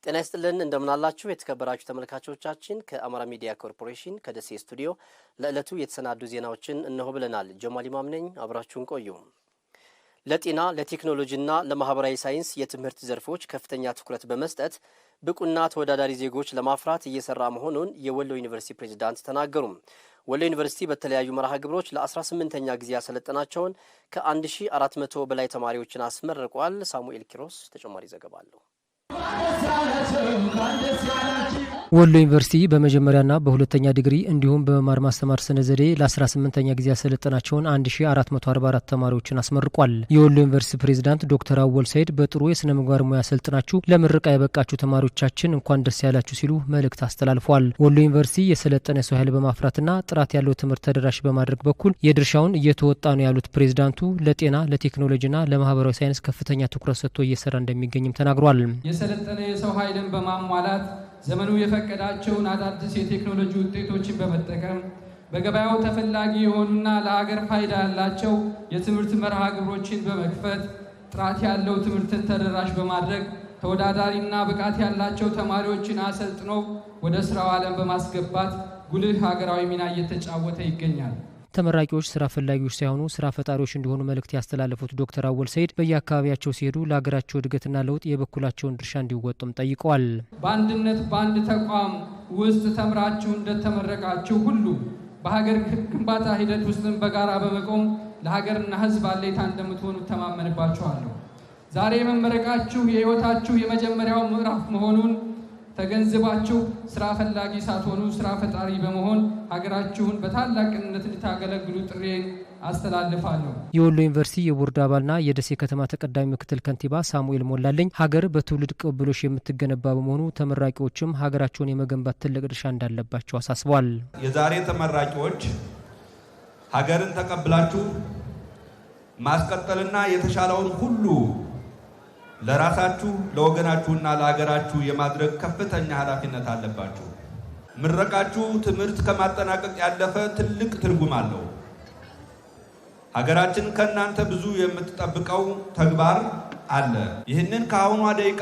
ጤና ይስጥልን እንደምን አላችሁ የተከበራችሁ ተመልካቾቻችን ከአማራ ሚዲያ ኮርፖሬሽን ከደሴ ስቱዲዮ ለዕለቱ የተሰናዱ ዜናዎችን እነሆ ብለናል። ጀማል ኢማም ነኝ። አብራችሁን ቆዩ። ለጤና ለቴክኖሎጂና ለማህበራዊ ሳይንስ የትምህርት ዘርፎች ከፍተኛ ትኩረት በመስጠት ብቁና ተወዳዳሪ ዜጎች ለማፍራት እየሰራ መሆኑን የወሎ ዩኒቨርሲቲ ፕሬዝዳንት ተናገሩ። ወሎ ዩኒቨርሲቲ በተለያዩ መርሃ ግብሮች ለ18ኛ ጊዜ ያሰለጠናቸውን ከ1400 በላይ ተማሪዎችን አስመርቋል። ሳሙኤል ኪሮስ ተጨማሪ ዘገባ አለው። ወሎ ዩኒቨርሲቲ በመጀመሪያና በሁለተኛ ዲግሪ እንዲሁም በመማር ማስተማር ስነ ዘዴ ለ18ኛ ጊዜ ያሰለጠናቸውን 1444 ተማሪዎችን አስመርቋል። የወሎ ዩኒቨርሲቲ ፕሬዝዳንት ዶክተር አወል ሰይድ በጥሩ የስነ ምግባር ሙያ ሰልጥናችሁ ለምርቃ የበቃችሁ ተማሪዎቻችን እንኳን ደስ ያላችሁ ሲሉ መልእክት አስተላልፈዋል። ወሎ ዩኒቨርሲቲ የሰለጠነ ሰው ኃይል በማፍራትና ጥራት ያለው ትምህርት ተደራሽ በማድረግ በኩል የድርሻውን እየተወጣ ነው ያሉት ፕሬዝዳንቱ ለጤና ለቴክኖሎጂና ለማህበራዊ ሳይንስ ከፍተኛ ትኩረት ሰጥቶ እየሰራ እንደሚገኝም ተናግሯል። የሰለጠነ የሰው ኃይልን በማሟላት ዘመኑ የፈቀዳቸውን አዳዲስ የቴክኖሎጂ ውጤቶችን በመጠቀም በገበያው ተፈላጊ የሆኑና ለሀገር ፋይዳ ያላቸው የትምህርት መርሃ ግብሮችን በመክፈት ጥራት ያለው ትምህርትን ተደራሽ በማድረግ ተወዳዳሪና ብቃት ያላቸው ተማሪዎችን አሰልጥኖ ወደ ስራው ዓለም በማስገባት ጉልህ ሀገራዊ ሚና እየተጫወተ ይገኛል። ተመራቂዎች ስራ ፈላጊዎች ሳይሆኑ ስራ ፈጣሪዎች እንዲሆኑ መልእክት ያስተላለፉት ዶክተር አወል ሰይድ በየአካባቢያቸው ሲሄዱ ለሀገራቸው እድገትና ለውጥ የበኩላቸውን ድርሻ እንዲወጡም ጠይቀዋል። በአንድነት በአንድ ተቋም ውስጥ ተምራችሁ እንደተመረቃችሁ ሁሉ በሀገር ግንባታ ሂደት ውስጥም በጋራ በመቆም ለሀገርና ሕዝብ አለኝታ እንደምትሆኑ ተማመንባችኋለሁ። ዛሬ መመረቃችሁ የህይወታችሁ የመጀመሪያው ምዕራፍ መሆኑን ተገንዝባችሁ ስራ ፈላጊ ሳትሆኑ ስራ ፈጣሪ በመሆን ሀገራችሁን በታላቅነት እንድታገለግሉ ጥሪዬን አስተላልፋለሁ። የወሎ ዩኒቨርሲቲ የቦርድ አባልና የደሴ ከተማ ተቀዳሚ ምክትል ከንቲባ ሳሙኤል ሞላለኝ ሀገር በትውልድ ቅብብሎሽ የምትገነባ በመሆኑ ተመራቂዎችም ሀገራቸውን የመገንባት ትልቅ ድርሻ እንዳለባቸው አሳስበዋል። የዛሬ ተመራቂዎች ሀገርን ተቀብላችሁ ማስቀጠልና የተሻለውን ሁሉ ለራሳችሁ ለወገናችሁና ለሀገራችሁ የማድረግ ከፍተኛ ኃላፊነት አለባችሁ። ምረቃችሁ ትምህርት ከማጠናቀቅ ያለፈ ትልቅ ትርጉም አለው። ሀገራችን ከእናንተ ብዙ የምትጠብቀው ተግባር አለ። ይህንን ከአሁኗ ደቂቃ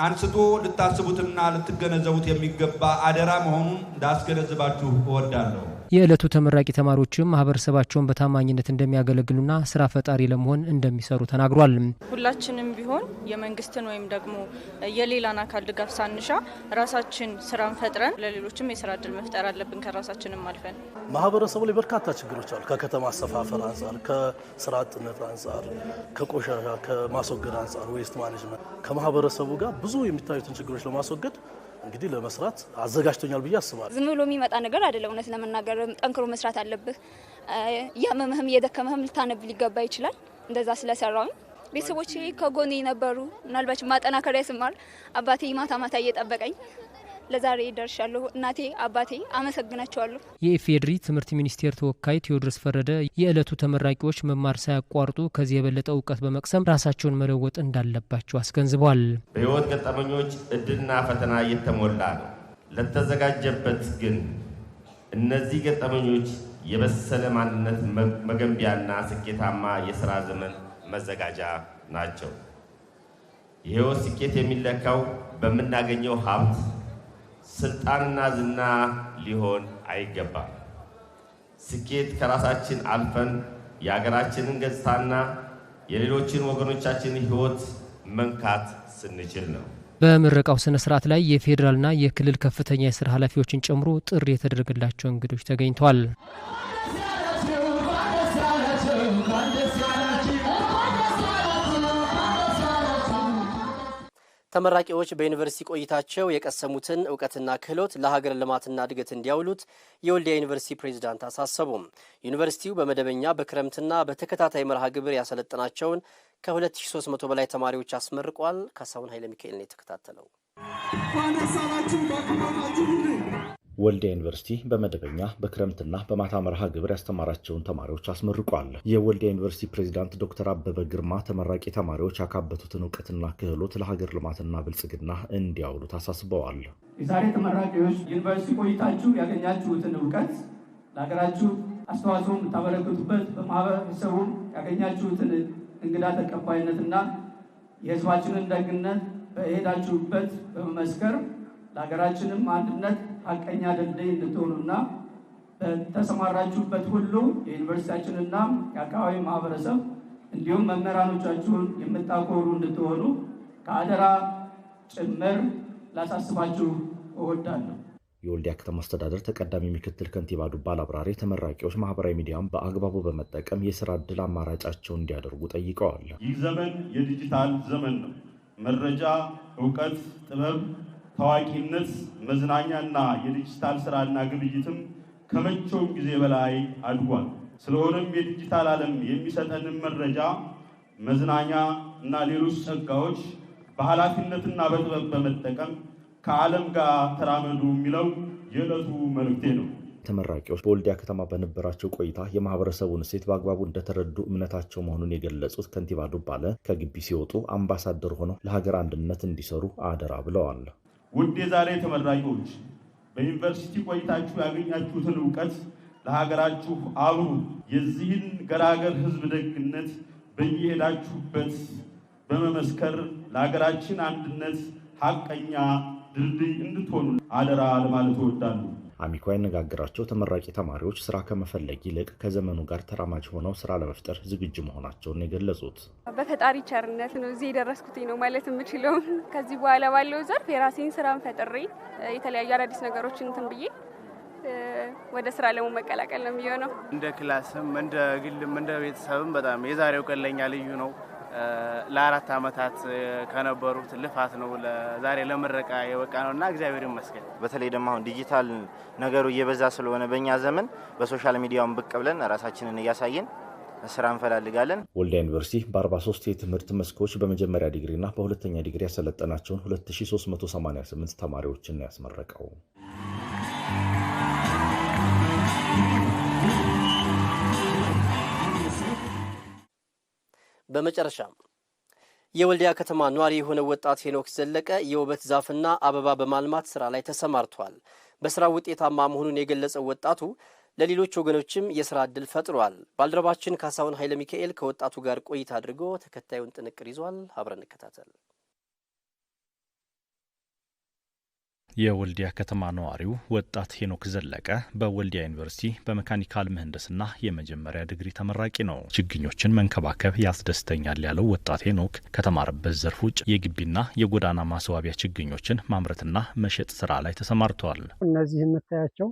አንስቶ ልታስቡትና ልትገነዘቡት የሚገባ አደራ መሆኑን እንዳስገነዝባችሁ እወዳለሁ። የዕለቱ ተመራቂ ተማሪዎችም ማህበረሰባቸውን በታማኝነት እንደሚያገለግሉና ስራ ፈጣሪ ለመሆን እንደሚሰሩ ተናግሯል። ሁላችንም ቢሆን የመንግስትን ወይም ደግሞ የሌላን አካል ድጋፍ ሳንሻ ራሳችን ስራን ፈጥረን ለሌሎችም የስራ እድል መፍጠር አለብን። ከራሳችንም አልፈን ማህበረሰቡ ላይ በርካታ ችግሮች አሉ። ከከተማ አሰፋፈር አንጻር፣ ከስራ አጥነት አንጻር፣ ከቆሻሻ ከማስወገድ አንጻር ዌስት ማኔጅመንት ከማህበረሰቡ ጋር ብዙ የሚታዩትን ችግሮች ለማስወገድ እንግዲህ ለመስራት አዘጋጅቶኛል ብዬ አስባለሁ። ዝም ብሎ የሚመጣ ነገር አይደለም። እውነት ለመናገር ጠንክሮ መስራት አለብህ። ያመመህም የደከመህም ልታነብ ሊገባ ይችላል። እንደዛ ስለሰራውኝ ቤተሰቦቼ ከጎኔ ነበሩ። ምናልባት ማጠናከሪያ ስማር አባቴ ማታ ማታ እየጠበቀኝ ለዛሬ ደርሻለሁ። እናቴ አባቴ አመሰግናቸዋለሁ። የኢፌዴሪ ትምህርት ሚኒስቴር ተወካይ ቴዎድሮስ ፈረደ የዕለቱ ተመራቂዎች መማር ሳያቋርጡ ከዚህ የበለጠ እውቀት በመቅሰም ራሳቸውን መለወጥ እንዳለባቸው አስገንዝበዋል። በህይወት ገጠመኞች እድልና ፈተና እየተሞላ ነው። ለተዘጋጀበት ግን እነዚህ ገጠመኞች የበሰለ ማንነት መገንቢያና ስኬታማ የሥራ ዘመን መዘጋጃ ናቸው። የህይወት ስኬት የሚለካው በምናገኘው ሀብት ስልጣንና ዝና ሊሆን አይገባም። ስኬት ከራሳችን አልፈን የሀገራችንን ገጽታና የሌሎችን ወገኖቻችን ህይወት መንካት ስንችል ነው። በምረቃው ስነ ስርዓት ላይ የፌዴራልና የክልል ከፍተኛ የስራ ኃላፊዎችን ጨምሮ ጥሪ የተደረገላቸው እንግዶች ተገኝተዋል። ተመራቂዎች በዩኒቨርሲቲ ቆይታቸው የቀሰሙትን እውቀትና ክህሎት ለሀገር ልማትና እድገት እንዲያውሉት የወልዲያ ዩኒቨርሲቲ ፕሬዝዳንት አሳሰቡም። ዩኒቨርሲቲው በመደበኛ በክረምትና በተከታታይ መርሃ ግብር ያሰለጠናቸውን ከ2300 በላይ ተማሪዎች አስመርቋል። ካሳሁን ኃይለ ሚካኤል ነው የተከታተለው። ወልዲያ ዩኒቨርሲቲ በመደበኛ በክረምትና በማታ መርሃ ግብር ያስተማራቸውን ተማሪዎች አስመርቋል። የወልዲያ ዩኒቨርሲቲ ፕሬዝዳንት ዶክተር አበበ ግርማ ተመራቂ ተማሪዎች ያካበቱትን እውቀትና ክህሎት ለሀገር ልማትና ብልጽግና እንዲያውሉ ታሳስበዋል። የዛሬ ተመራቂዎች ዩኒቨርሲቲ ቆይታችሁ ያገኛችሁትን እውቀት ለሀገራችሁ አስተዋጽኦ የምታበረክቱበት በማህበረሰቡ ያገኛችሁትን እንግዳ ተቀባይነትና የህዝባችንን ደግነት በሄዳችሁበት በመመስከር ለሀገራችንም አንድነት ሀቀኛ ድልድይ እንድትሆኑና በተሰማራችሁበት ሁሉ የዩኒቨርሲቲያችንና የአካባቢ ማህበረሰብ እንዲሁም መምህራኖቻችሁን የምታኮሩ እንድትሆኑ ከአደራ ጭምር ላሳስባችሁ እወዳለሁ። የወልዲያ ከተማ አስተዳደር ተቀዳሚ ምክትል ከንቲባ ዱባል አብራሪ ተመራቂዎች ማህበራዊ ሚዲያን በአግባቡ በመጠቀም የስራ ዕድል አማራጫቸውን እንዲያደርጉ ጠይቀዋል። ይህ ዘመን የዲጂታል ዘመን ነው። መረጃ፣ እውቀት፣ ጥበብ፣ ታዋቂነት፣ መዝናኛና የዲጂታል ስራና ግብይትም ከመቼውም ጊዜ በላይ አድጓል። ስለሆነም የዲጂታል ዓለም የሚሰጠንን መረጃ፣ መዝናኛ እና ሌሎች ጸጋዎች በኃላፊነትና በጥበብ በመጠቀም ከዓለም ጋር ተራመዱ የሚለው የዕለቱ መልእክቴ ነው። ተመራቂዎች በወልዲያ ከተማ በነበራቸው ቆይታ የማህበረሰቡን እሴት በአግባቡ እንደተረዱ እምነታቸው መሆኑን የገለጹት ከንቲባ ዱባለ ከግቢ ሲወጡ አምባሳደር ሆነው ለሀገር አንድነት እንዲሰሩ አደራ ብለዋል። ውድ የዛሬ ተመራቂዎች በዩኒቨርሲቲ ቆይታችሁ ያገኛችሁትን እውቀት ለሀገራችሁ አብሩ። የዚህን ገራገር ህዝብ ደግነት በየሄዳችሁበት በመመስከር ለሀገራችን አንድነት ሀቀኛ ድልድይ እንድትሆኑ አደራ ለማለት እወዳለሁ። አሚኮ ያነጋገራቸው ተመራቂ ተማሪዎች ስራ ከመፈለግ ይልቅ ከዘመኑ ጋር ተራማጅ ሆነው ስራ ለመፍጠር ዝግጁ መሆናቸውን የገለጹት በፈጣሪ ቸርነት ነው እዚህ የደረስኩት ነው ማለት የምችለው። ከዚህ በኋላ ባለው ዘርፍ የራሴን ስራን ፈጥሬ የተለያዩ አዳዲስ ነገሮችን እንትን ብዬ ወደ ስራ ለመቀላቀል ነው የሚሆነው። እንደ ክላስም እንደ ግልም እንደ ቤተሰብም በጣም የዛሬው ቀን ለኛ ልዩ ነው። ለ4 ዓመታት ከነበሩት ልፋት ነው ዛሬ ለምረቃ የበቃ ነውና እግዚአብሔር ይመስገን። በተለይ ደግሞ አሁን ዲጂታል ነገሩ እየበዛ ስለሆነ በእኛ ዘመን በሶሻል ሚዲያውን ብቅ ብለን ራሳችንን እያሳየን ስራ እንፈላልጋለን። ወልዲያ ዩኒቨርሲቲ በ43 የትምህርት መስኮች በመጀመሪያ ዲግሪና በሁለተኛ ዲግሪ ያሰለጠናቸውን 2388 ተማሪዎችን ያስመረቀው። በመጨረሻም የወልዲያ ከተማ ኗሪ የሆነ ወጣት ሄኖክ ዘለቀ የውበት ዛፍና አበባ በማልማት ስራ ላይ ተሰማርቷል። በስራው ውጤታማ መሆኑን የገለጸው ወጣቱ ለሌሎች ወገኖችም የስራ ዕድል ፈጥሯል። ባልደረባችን ካሳሁን ኃይለ ሚካኤል ከወጣቱ ጋር ቆይታ አድርጎ ተከታዩን ጥንቅር ይዟል። አብረን እንከታተል። የወልዲያ ከተማ ነዋሪው ወጣት ሄኖክ ዘለቀ በወልዲያ ዩኒቨርሲቲ በመካኒካል ምህንድስና የመጀመሪያ ዲግሪ ተመራቂ ነው። ችግኞችን መንከባከብ ያስደስተኛል ያለው ወጣት ሄኖክ ከተማረበት ዘርፍ ውጭ የግቢና የጎዳና ማስዋቢያ ችግኞችን ማምረትና መሸጥ ስራ ላይ ተሰማርቷል። እነዚህ የምታያቸው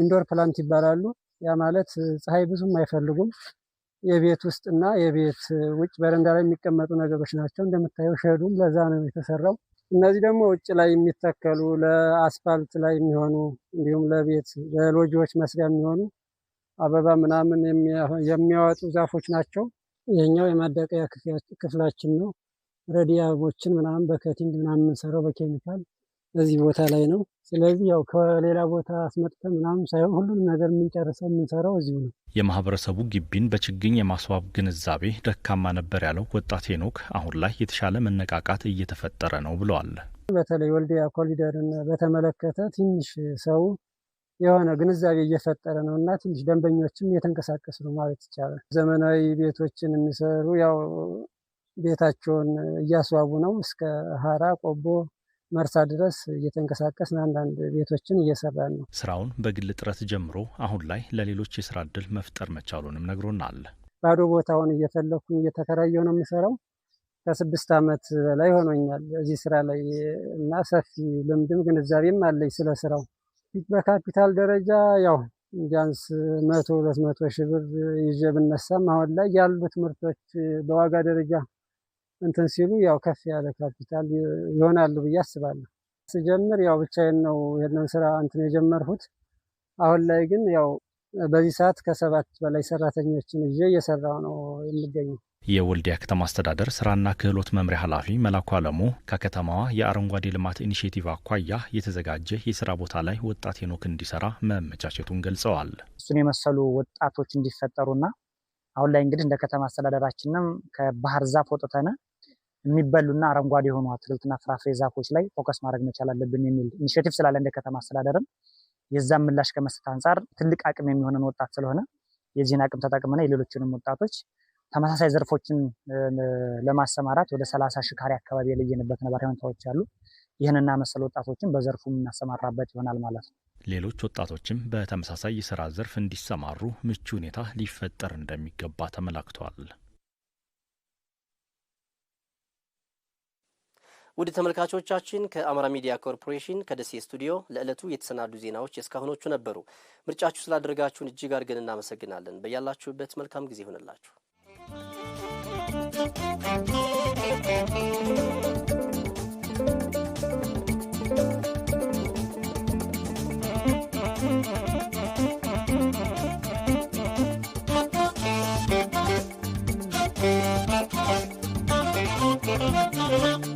ኢንዶር ፕላንት ይባላሉ። ያ ማለት ፀሐይ ብዙም አይፈልጉም። የቤት ውስጥና የቤት ውጭ በረንዳ ላይ የሚቀመጡ ነገሮች ናቸው። እንደምታየው ሸዱም ለዛ ነው የተሰራው። እነዚህ ደግሞ ውጭ ላይ የሚተከሉ ለአስፋልት ላይ የሚሆኑ እንዲሁም ለቤት ለሎጂዎች መስሪያ የሚሆኑ አበባ ምናምን የሚያወጡ ዛፎች ናቸው። ይሄኛው የማዳቀያ ክፍላችን ነው። ረዲ አበቦችን ምናምን በከቲንግ ምናምን የምንሰራው በኬሚካል እዚህ ቦታ ላይ ነው። ስለዚህ ያው ከሌላ ቦታ አስመጥተን ምናምን ሳይሆን ሁሉንም ነገር የምንጨርሰው የምንሰራው እዚሁ ነው። የማህበረሰቡ ግቢን በችግኝ የማስዋብ ግንዛቤ ደካማ ነበር ያለው ወጣት ሄኖክ አሁን ላይ የተሻለ መነቃቃት እየተፈጠረ ነው ብለዋል። በተለይ ወልዲያ ኮሪደርን በተመለከተ ትንሽ ሰው የሆነ ግንዛቤ እየፈጠረ ነው እና ትንሽ ደንበኞችም እየተንቀሳቀሱ ነው ማለት ይቻላል። ዘመናዊ ቤቶችን የሚሰሩ ያው ቤታቸውን እያስዋቡ ነው። እስከ ሀራ ቆቦ መርሳ ድረስ እየተንቀሳቀስን አንዳንድ ቤቶችን እየሰራን ነው። ስራውን በግል ጥረት ጀምሮ አሁን ላይ ለሌሎች የስራ ዕድል መፍጠር መቻሉንም ነግሮናል። ባዶ ቦታውን እየፈለኩኝ እየተከራየሁ ነው የምሰራው። ከ6 ዓመት በላይ ሆኖኛል እዚህ ስራ ላይ እና ሰፊ ልምድም ግንዛቤም አለኝ ስለ ስራው። በካፒታል ደረጃ ያው ቢያንስ 100-200 ሺህ ብር ይዤ ብነሳም አሁን ላይ ያሉት ምርቶች በዋጋ ደረጃ እንትን ሲሉ ያው ከፍ ያለ ካፒታል ይሆናሉ ብዬ አስባለሁ። ስጀምር ያው ብቻዬን ነው ይሄንን ስራ እንትን የጀመርሁት። አሁን ላይ ግን ያው በዚህ ሰዓት ከ7 በላይ ሰራተኞችን ይዤ እየሰራሁ ነው የሚገኘው። የወልዲያ ከተማ አስተዳደር ስራና ክህሎት መምሪያ ኃላፊ መላኩ አለሙ ከከተማዋ የአረንጓዴ ልማት ኢኒሼቲቭ አኳያ የተዘጋጀ የስራ ቦታ ላይ ወጣት ሄኖክ እንዲሰራ መመቻቸቱን ገልጸዋል። እሱን የመሰሉ ወጣቶች እንዲፈጠሩና አሁን ላይ እንግዲህ እንደ ከተማ አስተዳደራችንም ከባህር ዛፍ ወጥተን የሚበሉና አረንጓዴ የሆኑ አትክልትና ፍራፍሬ ዛፎች ላይ ፎከስ ማድረግ መቻል አለብን የሚል ኢኒሼቲቭ ስላለ እንደ ከተማ አስተዳደርም የዛም ምላሽ ከመስጠት አንፃር ትልቅ አቅም የሚሆነን ወጣት ስለሆነ የዚህን አቅም ተጠቅመና የሌሎችንም ወጣቶች ተመሳሳይ ዘርፎችን ለማሰማራት ወደ 30 ሺህ ካሬ አካባቢ የለየንበት ነባራዊ ሁኔታዎች አሉ። ይህንና መሰል ወጣቶችን በዘርፉ እናሰማራበት ይሆናል ማለት ነው። ሌሎች ወጣቶችም በተመሳሳይ የሥራ ዘርፍ እንዲሰማሩ ምቹ ሁኔታ ሊፈጠር እንደሚገባ ተመላክቷል። ውድ ተመልካቾቻችን ከአማራ ሚዲያ ኮርፖሬሽን ከደሴ ስቱዲዮ ለዕለቱ የተሰናዱ ዜናዎች እስካሁኖቹ ነበሩ። ምርጫችሁ ስላደረጋችሁን እጅግ አድርገን እናመሰግናለን። በያላችሁበት መልካም ጊዜ ይሆንላችሁ። Thank you.